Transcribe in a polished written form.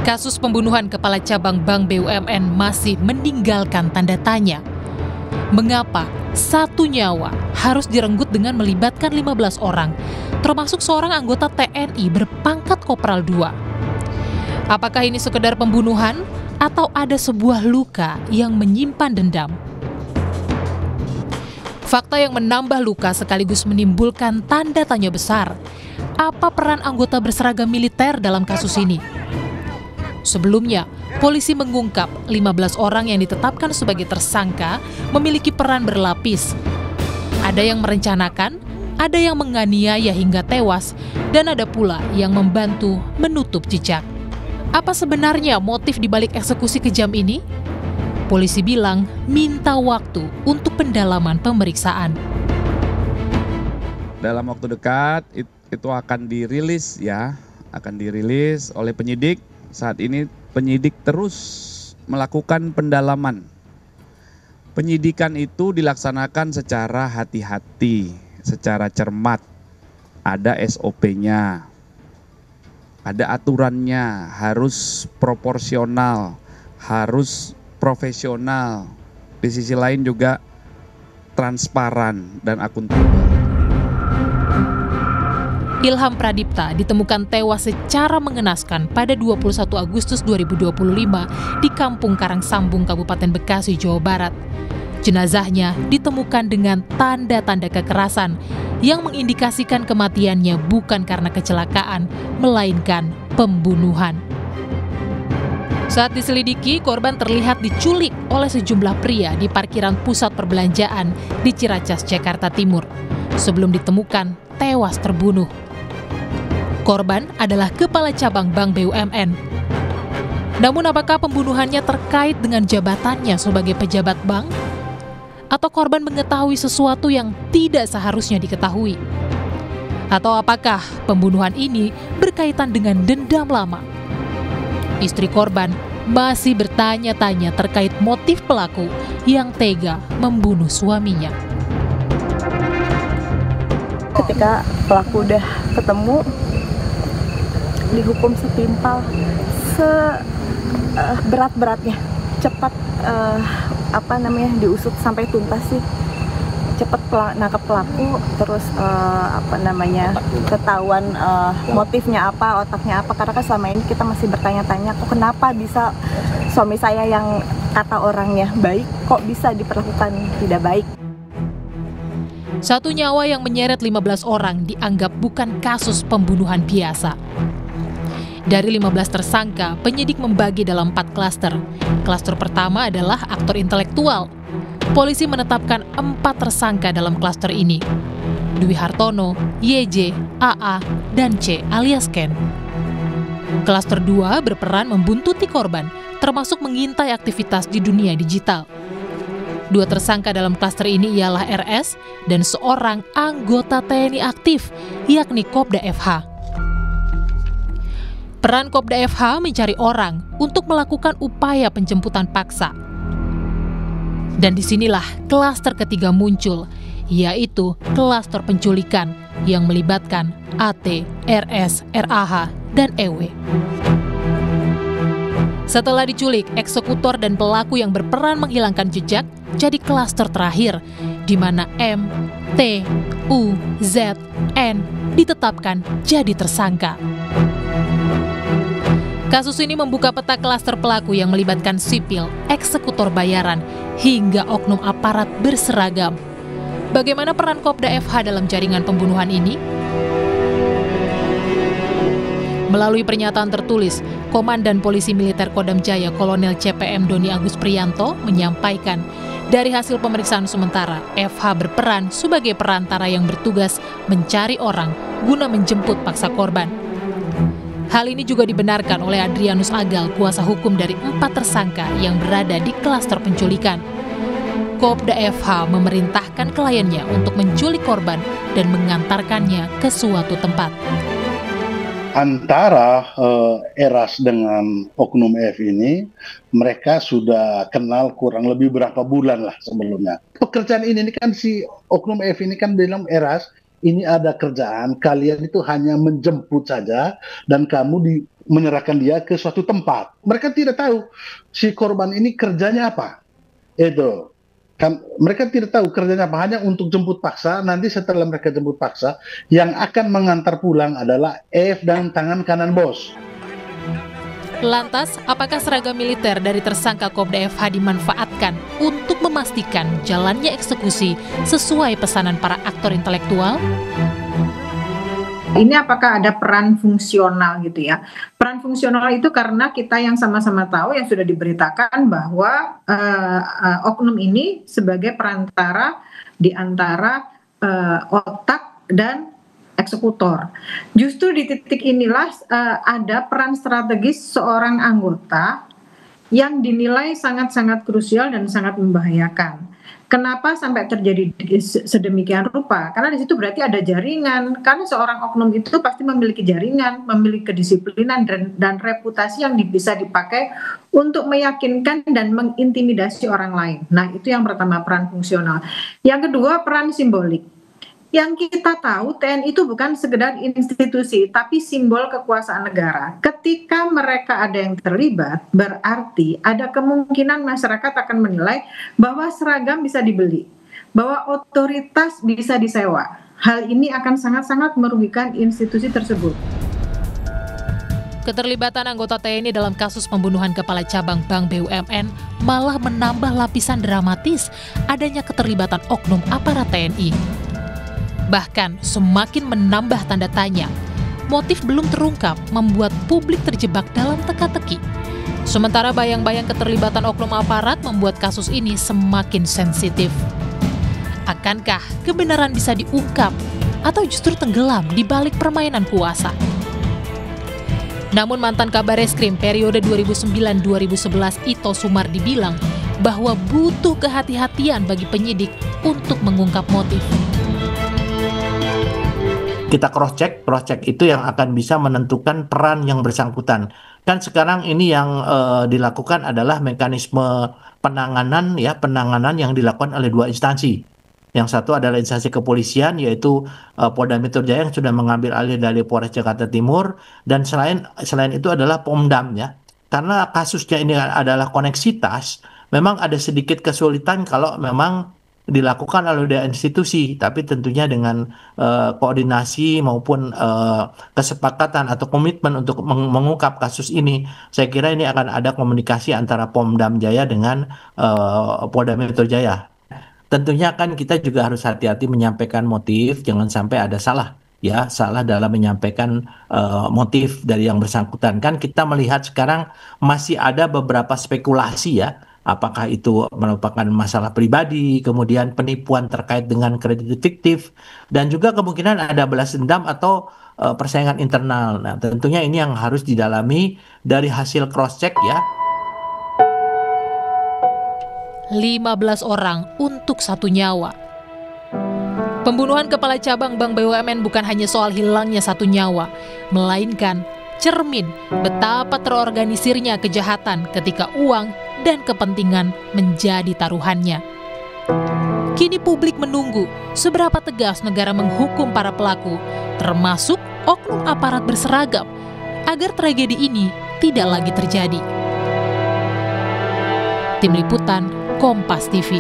Kasus pembunuhan Kepala Cabang Bank BUMN masih meninggalkan tanda tanya. Mengapa satu nyawa harus direnggut dengan melibatkan 15 orang, termasuk seorang anggota TNI berpangkat Kopral II? Apakah ini sekedar pembunuhan atau ada sebuah luka yang menyimpan dendam? Fakta yang menambah luka sekaligus menimbulkan tanda tanya besar. Apa peran anggota berseragam militer dalam kasus ini? Sebelumnya, polisi mengungkap 15 orang yang ditetapkan sebagai tersangka memiliki peran berlapis. Ada yang merencanakan, ada yang menganiaya hingga tewas, dan ada pula yang membantu menutup jejak. Apa sebenarnya motif dibalik eksekusi kejam ini? Polisi bilang minta waktu untuk pendalaman pemeriksaan. Dalam waktu dekat itu akan dirilis oleh penyidik. Saat ini penyidik terus melakukan pendalaman. Penyidikan itu dilaksanakan secara hati-hati, secara cermat. Ada SOP-nya, ada aturannya, harus proporsional, harus profesional. Di sisi lain juga transparan dan akuntabel. Ilham Pradipta ditemukan tewas secara mengenaskan pada 21 Agustus 2025 di Kampung Karangsambung, Kabupaten Bekasi, Jawa Barat. Jenazahnya ditemukan dengan tanda-tanda kekerasan yang mengindikasikan kematiannya bukan karena kecelakaan, melainkan pembunuhan. Saat diselidiki, korban terlihat diculik oleh sejumlah pria di parkiran pusat perbelanjaan di Ciracas, Jakarta Timur. Sebelum ditemukan, tewas terbunuh. Korban adalah Kepala Cabang Bank BUMN. Namun apakah pembunuhannya terkait dengan jabatannya sebagai pejabat bank? Atau korban mengetahui sesuatu yang tidak seharusnya diketahui? Atau apakah pembunuhan ini berkaitan dengan dendam lama? Istri korban masih bertanya-tanya terkait motif pelaku yang tega membunuh suaminya. Ketika pelaku udah ketemu, dihukum setimpal, seberat-beratnya, cepat diusut sampai tuntas sih. Cepat nangkep pelaku, terus ketahuan motifnya apa, otaknya apa. Karena kan selama ini kita masih bertanya-tanya, kok kenapa bisa suami saya yang kata orangnya baik, kok bisa diperlakukan tidak baik. Satu nyawa yang menyeret 15 orang dianggap bukan kasus pembunuhan biasa. Dari 15 tersangka, penyidik membagi dalam 4 klaster. Klaster pertama adalah aktor intelektual. Polisi menetapkan 4 tersangka dalam klaster ini. Dwi Hartono, YJ, AA, dan C alias Ken. Klaster 2 berperan membuntuti korban, termasuk mengintai aktivitas di dunia digital. 2 tersangka dalam klaster ini ialah RS dan seorang anggota TNI aktif, yakni Kopda FH. Peran Kopda FH mencari orang untuk melakukan upaya penjemputan paksa. Dan disinilah klaster ketiga muncul, yaitu klaster penculikan yang melibatkan AT, RS, RAH, dan EW. Setelah diculik, eksekutor dan pelaku yang berperan menghilangkan jejak jadi klaster terakhir, di mana M, T, U, Z, N ditetapkan jadi tersangka. Kasus ini membuka peta klaster pelaku yang melibatkan sipil, eksekutor bayaran, hingga oknum aparat berseragam. Bagaimana peran Kopda FH dalam jaringan pembunuhan ini? Melalui pernyataan tertulis, Komandan Polisi Militer Kodam Jaya Kolonel CPM Doni Agus Priyanto menyampaikan, dari hasil pemeriksaan sementara, FH berperan sebagai perantara yang bertugas mencari orang guna menjemput paksa korban. Hal ini juga dibenarkan oleh Adrianus Agal, kuasa hukum dari 4 tersangka yang berada di klaster penculikan. Kopda FH memerintahkan kliennya untuk menculik korban dan mengantarkannya ke suatu tempat. Antara Eras dengan Oknum F ini, mereka sudah kenal kurang lebih berapa bulan lah sebelumnya. Pekerjaan ini kan si Oknum F ini kan bilang Eras, ini ada kerjaan, kalian itu hanya menjemput saja dan kamu menyerahkan dia ke suatu tempat. Mereka tidak tahu si korban ini kerjanya apa. Itu kan mereka tidak tahu kerjanya apa, hanya untuk jemput paksa. Nanti setelah mereka jemput paksa, yang akan mengantar pulang adalah F dan tangan kanan bos. Lantas, apakah seragam militer dari tersangka Kopda FH dimanfaatkan untuk memastikan jalannya eksekusi sesuai pesanan para aktor intelektual? Ini apakah ada peran fungsional gitu ya? Peran fungsional itu karena kita yang sama-sama tahu, yang sudah diberitakan bahwa oknum ini sebagai perantara di antara otak dan eksekutor. Justru di titik inilah ada peran strategis seorang anggota yang dinilai sangat-sangat krusial dan sangat membahayakan. Kenapa sampai terjadi sedemikian rupa? Karena di situ berarti ada jaringan. Karena seorang oknum itu pasti memiliki jaringan, memiliki kedisiplinan dan reputasi yang bisa dipakai untuk meyakinkan dan mengintimidasi orang lain. Nah, itu yang pertama, peran fungsional. Yang kedua, peran simbolik. Yang kita tahu TNI itu bukan sekedar institusi, tapi simbol kekuasaan negara. Ketika mereka ada yang terlibat, berarti ada kemungkinan masyarakat akan menilai bahwa seragam bisa dibeli, bahwa otoritas bisa disewa. Hal ini akan sangat-sangat merugikan institusi tersebut. Keterlibatan anggota TNI dalam kasus pembunuhan kepala cabang Bank BUMN malah menambah lapisan dramatis adanya keterlibatan oknum aparat TNI. Bahkan semakin menambah tanda tanya. Motif belum terungkap membuat publik terjebak dalam teka-teki. Sementara bayang-bayang keterlibatan oknum aparat membuat kasus ini semakin sensitif. Akankah kebenaran bisa diungkap atau justru tenggelam di balik permainan kuasa? Namun mantan Kabareskrim periode 2009-2011 Ito Sumardi bilang bahwa butuh kehati-hatian bagi penyidik untuk mengungkap motif. Kita cross-check itu yang akan bisa menentukan peran yang bersangkutan. Kan sekarang ini yang dilakukan adalah mekanisme penanganan yang dilakukan oleh dua instansi. Yang satu adalah instansi kepolisian, yaitu Polda Metro Jaya yang sudah mengambil alih dari Polres Jakarta Timur, dan selain itu adalah Pomdam ya. Karena kasusnya ini adalah koneksitas, memang ada sedikit kesulitan kalau memang dilakukan oleh institusi, tapi tentunya dengan koordinasi maupun kesepakatan atau komitmen untuk mengungkap kasus ini, saya kira ini akan ada komunikasi antara Pomdam Jaya dengan Polda Metro Jaya. Tentunya kan kita juga harus hati-hati menyampaikan motif, jangan sampai ada salah dalam menyampaikan motif dari yang bersangkutan. Kan kita melihat sekarang masih ada beberapa spekulasi ya. Apakah itu merupakan masalah pribadi, kemudian penipuan terkait dengan kredit fiktif, dan juga kemungkinan ada balas dendam atau persaingan internal. Nah, tentunya ini yang harus didalami dari hasil cross-check ya. 15 orang untuk 1 nyawa. Pembunuhan kepala cabang Bank BUMN bukan hanya soal hilangnya 1 nyawa, melainkan cermin betapa terorganisirnya kejahatan ketika uang dan kepentingan menjadi taruhannya. Kini publik menunggu seberapa tegas negara menghukum para pelaku, termasuk oknum aparat berseragam, agar tragedi ini tidak lagi terjadi. Tim Liputan, Kompas TV.